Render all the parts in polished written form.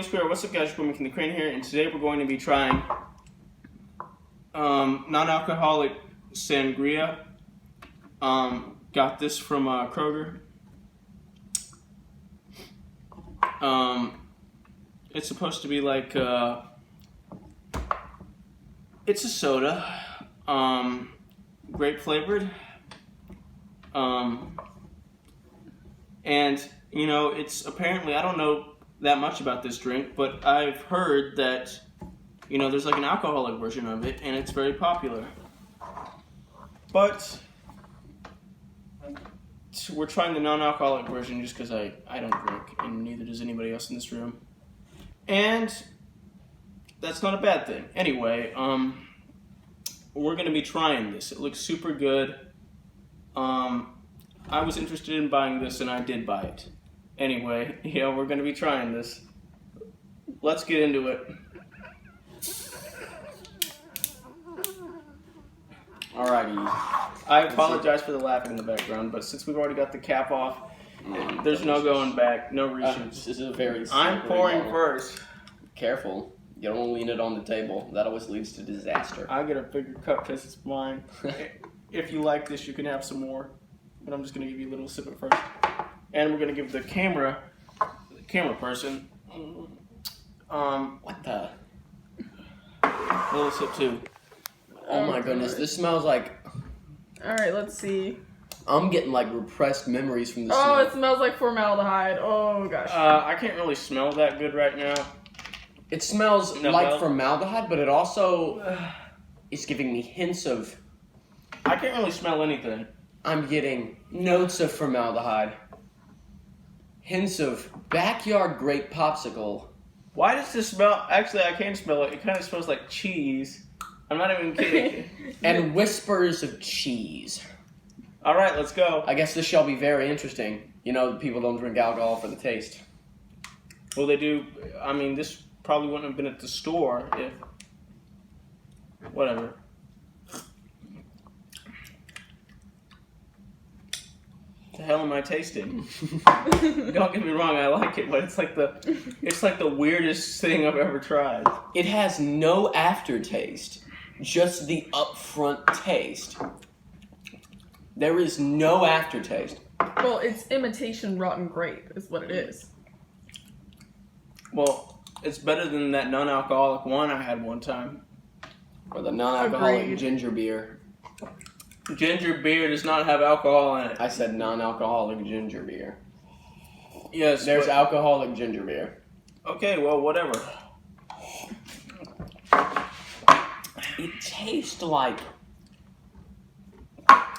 Square, what's up guys, McKinley Crane here, and today we're going to be trying non-alcoholic sangria. Got this from Kroger. It's supposed to be like, it's a soda, grape flavored, and you know, it's apparently, I don't know that much about this drink, but I've heard that, you know, there's like an alcoholic version of it, and it's very popular. But we're trying the non-alcoholic version just because I don't drink, and neither does anybody else in this room. And that's not a bad thing. Anyway, we're going to be trying this. It looks super good. I was interested in buying this, and I did buy it. Anyway, yeah, we're going to be trying this. Let's get into it. Alrighty. I apologize for the laughing in the background, but since we've already got the cap off, there's no going back, no reshoots. This is a very I'm pouring first. Careful. You don't want to lean it on the table. That always leads to disaster. I get a bigger cup because it's mine. If you like this, you can have some more. But I'm just going to give you a little sip at first. And we're going to give the camera person, What the? a little sip too. Oh my goodness, this smells like... Alright, let's see. I'm getting like repressed memories from the Oh, smell. it smells like formaldehyde. Oh gosh. I can't really smell that good right now. It smells No, like well- formaldehyde, but it also is giving me hints of... I can't really smell anything. I'm getting notes of formaldehyde. Hints of backyard grape popsicle. Why does this smell? Actually, I can smell it. It kind of smells like cheese. I'm not even kidding. And whispers of cheese. All right, let's go. I guess this shall be very interesting. You know, people don't drink alcohol for the taste. Well, they do. I mean, this probably wouldn't have been at the store if... Whatever. The hell am I tasting? Don't get me wrong, I like it, but it's like the weirdest thing I've ever tried. It has no aftertaste, just the upfront taste. There is no aftertaste. Well, it's imitation rotten grape is what it is. Well, it's better than that non-alcoholic one I had one time. Or the non-alcoholic Agreed. ginger beer. Ginger beer does not have alcohol in it. I said non-alcoholic ginger beer. Yes, There's but- alcoholic ginger beer. Okay, well, whatever. It tastes like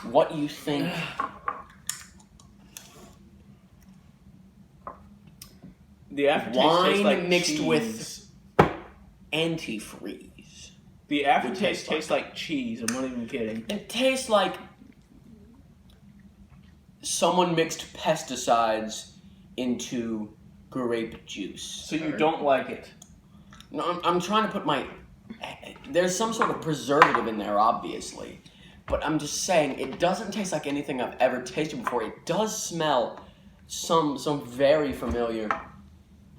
what you think. The aftertaste tastes like Wine mixed cheese. with antifreeze. The aftertaste tastes like cheese. I'm not even kidding. It tastes like someone mixed pesticides into grape juice. So you don't like it? No, I'm trying to put my... There's some sort of preservative in there, obviously. But I'm just saying, it doesn't taste like anything I've ever tasted before. It does smell some very familiar.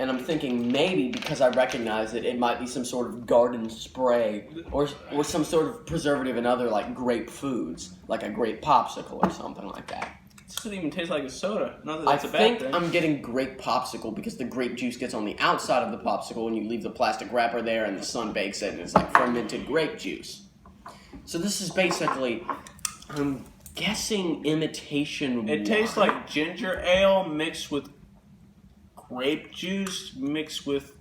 And I'm thinking maybe because I recognize it, it might be some sort of garden spray or some sort of preservative in other like grape foods, like a grape popsicle or something like that. It doesn't even taste like a soda. Not that I that's a bad think thing. I'm getting grape popsicle because the grape juice gets on the outside of the popsicle and you leave the plastic wrapper there and the sun bakes it and it's like fermented grape juice. So this is basically, I'm guessing imitation It wine. tastes like ginger ale mixed with grape juice mixed with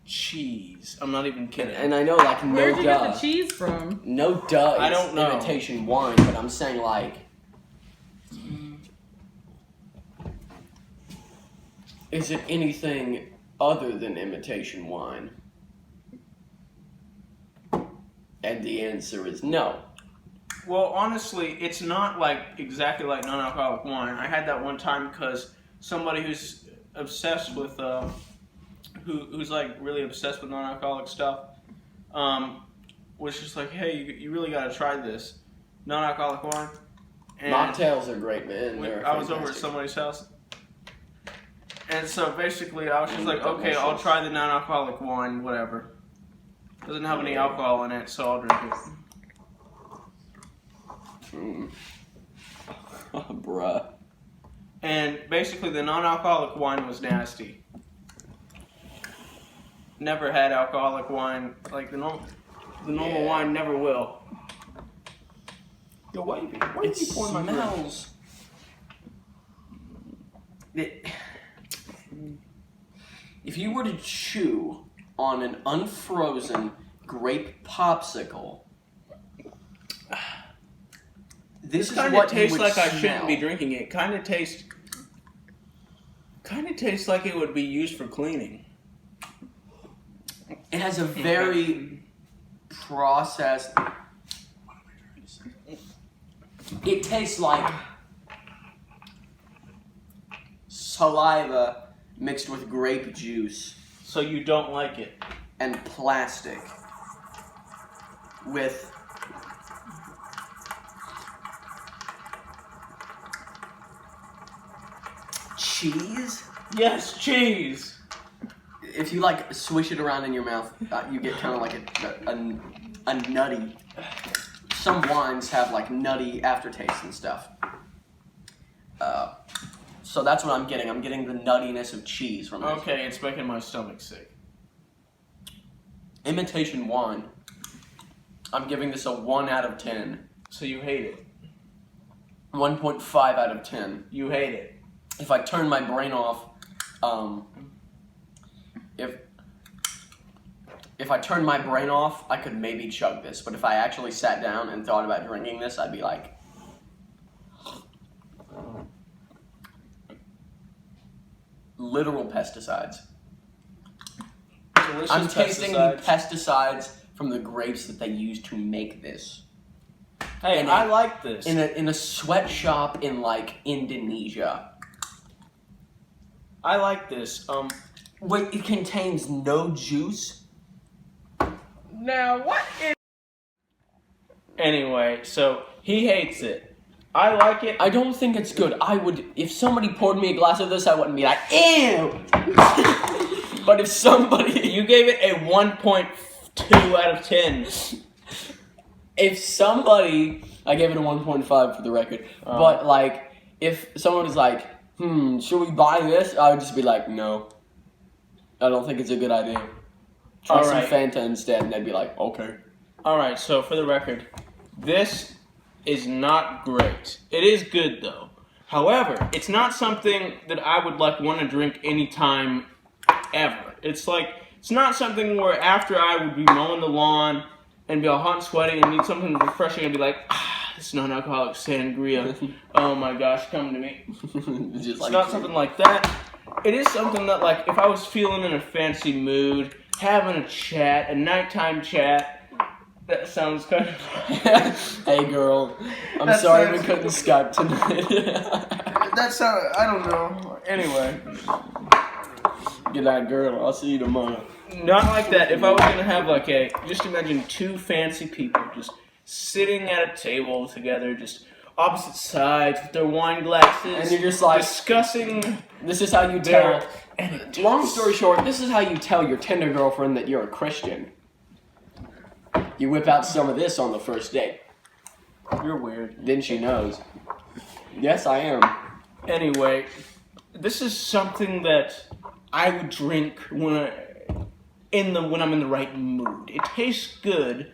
cheese. I'm not even kidding. And I know like no Where'd you duh. get the cheese from? No duh, I it's don't know. imitation wine, but I'm saying like... Is it anything other than imitation wine? And the answer is no. Well, honestly, it's not like exactly like non-alcoholic wine. I had that one time because somebody who's obsessed with, who's like really obsessed with non-alcoholic stuff, was just like, hey, you really got to try this non-alcoholic wine. And Mocktails are great, man. when They're I was over at fantastic. somebody's house, And so basically, I was just like, okay, I'll try the non-alcoholic wine, whatever. Doesn't have any alcohol in it, so I'll drink it. Bruh. And basically, the non-alcoholic wine was nasty. Never had alcoholic wine. Like, the normal wine never will. Yo, why you pouring my drink? Smells. If you were to chew on an unfrozen grape popsicle, this is Kind what of tastes you would like I smell. shouldn't be drinking it. Kind of tastes like it would be used for cleaning. It has a very processed. It tastes like saliva mixed with grape juice So you don't like it? and plastic with cheese. Yes, cheese. If you like swish it around in your mouth, you get kind of like a nutty. Some wines have like nutty aftertaste and stuff. So that's what I'm getting. I'm getting the nuttiness of cheese from this. Okay, it's making my stomach sick. Imitation wine. I'm giving this a 1 out of 10. So you hate it. 1.5 out of 10. You hate it. If I turn my brain off, if I turned my brain off, I could maybe chug this. But if I actually sat down and thought about drinking this, I'd be like, literal pesticides. Delicious I'm tasting the pesticides. pesticides from the grapes that they use to make this. Hey, in I a- like this. In a sweatshop in like Indonesia. I like this. Wait, it contains no juice? Now, what is... Anyway, so he hates it. I like it. I don't think it's good. I would, if somebody poured me a glass of this, I wouldn't be like, ew! But if somebody, You gave it a 1.2 out of 10. if somebody, I gave it a 1.5 for the record, but like, if someone was like, should we buy this? I would just be like, no. I don't think it's a good idea. Try some Alright. Fanta instead, and they'd be like, okay. Alright, so for the record, this is not great. It is good though. However, it's not something that I would like want to drink anytime ever. It's not something where after I would be mowing the lawn and be all hot and sweaty and need something refreshing and be like, this non-alcoholic sangria. Oh my gosh, come to me. Just It's not something like that. It is something that, like, if I was feeling in a fancy mood, having a chat, a nighttime chat, that sounds kind of... Hey girl, I'm That sorry we sounds- couldn't Skype tonight. That's how, I don't know. Anyway. Good night, girl. I'll see you tomorrow. Not like that. If I was gonna have like just imagine two fancy people just sitting at a table together, just opposite sides with their wine glasses, And you're just like, discussing this is how you their tell. Long story short, this is how you tell your Tinder girlfriend that you're a Christian. You whip out some of this on the first date. You're weird. Then she knows. Yes, I am. Anyway, this is something that I would drink when I'm in the right mood. It tastes good.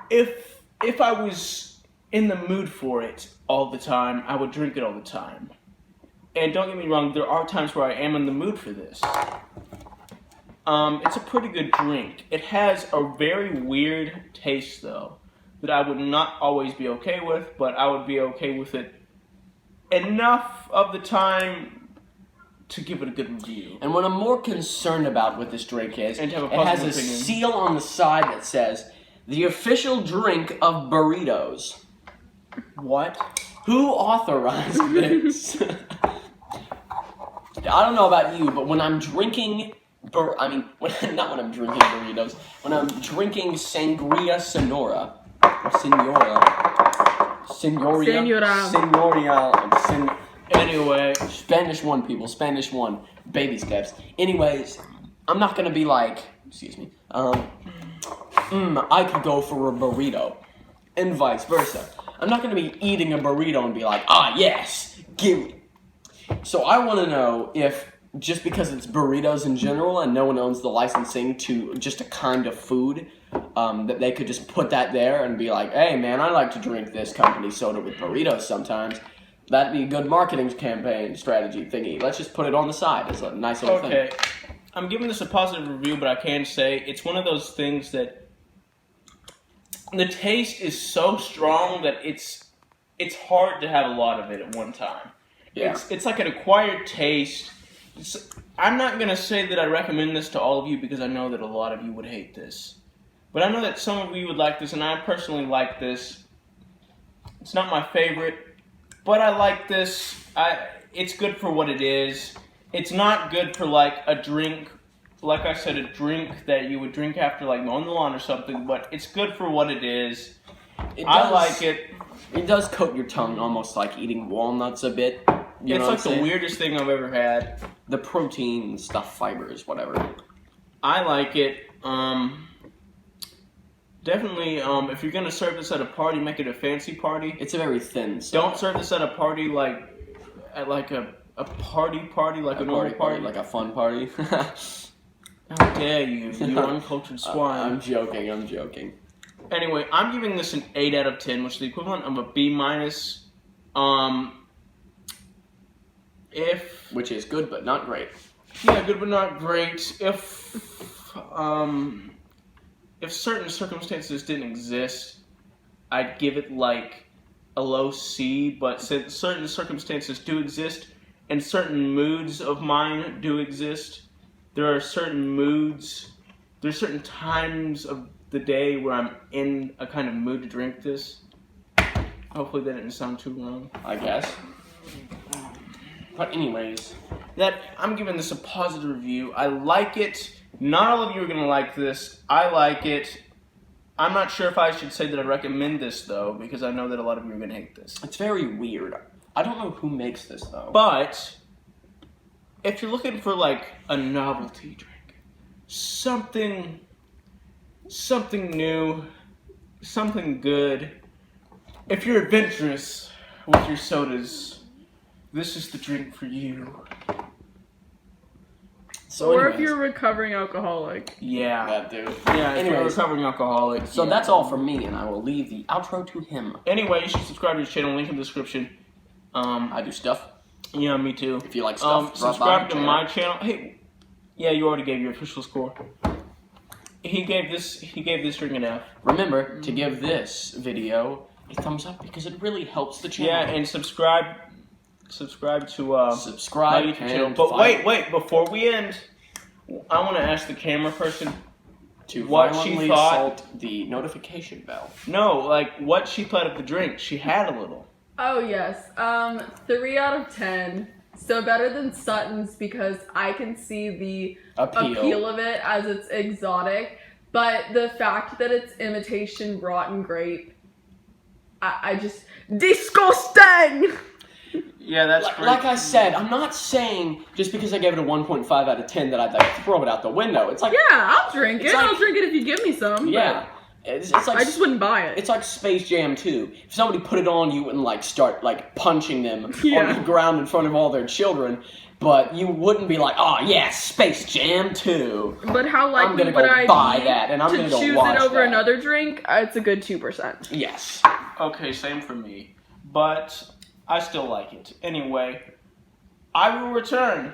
If I was in the mood for it all the time, I would drink it all the time. And don't get me wrong, there are times where I am in the mood for this. It's a pretty good drink. It has a very weird taste, though, that I would not always be okay with, but I would be okay with it enough of the time to give it a good review. And what I'm more concerned about with this drink is, And to have a it has a positive opinion. seal on the side that says, the official drink of burritos. What? Who authorized this? I don't know about you, but when I'm drinking, not when I'm drinking burritos, when I'm drinking Sangria Senora, or Senorial, Anyway, Spanish 1, people. Spanish 1. Baby steps. Anyways, I'm not gonna be like, excuse me, I could go for a burrito. And vice versa. I'm not gonna be eating a burrito and be like, yes, give me. So I wanna know if, just because it's burritos in general and no one owns the licensing to just a kind of food, that they could just put that there and be like, hey man, I like to drink this company soda with burritos sometimes. That'd be a good marketing campaign strategy thingy. Let's just put it on the side as a nice little thing. okay. I'm giving this a positive review, but I can say it's one of those things that the taste is so strong that it's hard to have a lot of it at one time. Yeah. It's like an acquired taste. I'm not going to say that I recommend this to all of you because I know that a lot of you would hate this. But I know that some of you would like this, and I personally like this. It's not my favorite, but I like this. It's good for what it is. It's not good for like a drink, like I said, a drink that you would drink after like mowing the lawn or something, but it's good for what it is. I like it. It does coat your tongue almost like eating walnuts a bit. You know It's like what I'm the weirdest thing I've ever had. The protein stuff, fibers, whatever. I like it. Definitely, if you're gonna serve this at a party, make it a fancy party. It's a very thin soda. Don't serve this at a party like at like a party, like a normal party. Like a fun party. How dare you, you uncultured swine. I'm joking. Anyway, I'm giving this an 8 out of 10, which is the equivalent of a B-. Which is good but not great. Yeah, good but not great. If certain circumstances didn't exist, I'd give it like a low C, but since certain circumstances do exist and certain moods of mine do exist, there are certain moods, there's certain times of the day where I'm in a kind of mood to drink this. Hopefully that didn't sound too wrong. I guess. But anyways, I'm giving this a positive review. I like it. Not all of you are going to like this. I like it. I'm not sure if I should say that I recommend this, though, because I know that a lot of you are going to hate this. it's very weird. I don't know who makes this, though. But if you're looking for, like, a novelty drink, something new, something good, if you're adventurous with your sodas, this is the drink for you. So Or anyways, if you're a recovering alcoholic. Yeah. that dude. Yeah, if you're a Anyways. recovering alcoholic. So yeah. that's all from me, and I will leave the outro to him. Anyway, you should subscribe to his channel, link in the description. I do stuff. Yeah, me too. If you like stuff, drop by Subscribe to my channel. Hey, yeah, you already gave your official score. He gave this drink an F. Remember to give this video a thumbs up because it really helps the channel. Yeah, and subscribe to subscribe my YouTube channel. and But follow wait, before we end, I want to ask the camera person to what she violently thought- assault the notification bell. no, like what she thought of the drink. She had a little. Oh yes, 3 out of 10. So better than Sutton's because I can see the appeal of it as it's exotic, but the fact that it's imitation rotten grape, I just disgusting. Yeah, that's Like I said, I'm not saying just because I gave it a 1.5 out of 10 that I'd like throw it out the window. It's like, Yeah, I'll drink it. It's like- I'll drink it if you give me some. yeah. It's but like I just wouldn't buy it. It's like Space Jam 2. If somebody put it on, you wouldn't like start like punching them Yeah. on the ground in front of all their children, but you wouldn't be like, oh yeah, Space Jam 2. But how likely I'm gonna would go I buy be that, and I'm to gonna go choose watch it over that. another drink? It's a good 2%. Yes. Okay, same for me. But I still like it. Anyway, I will return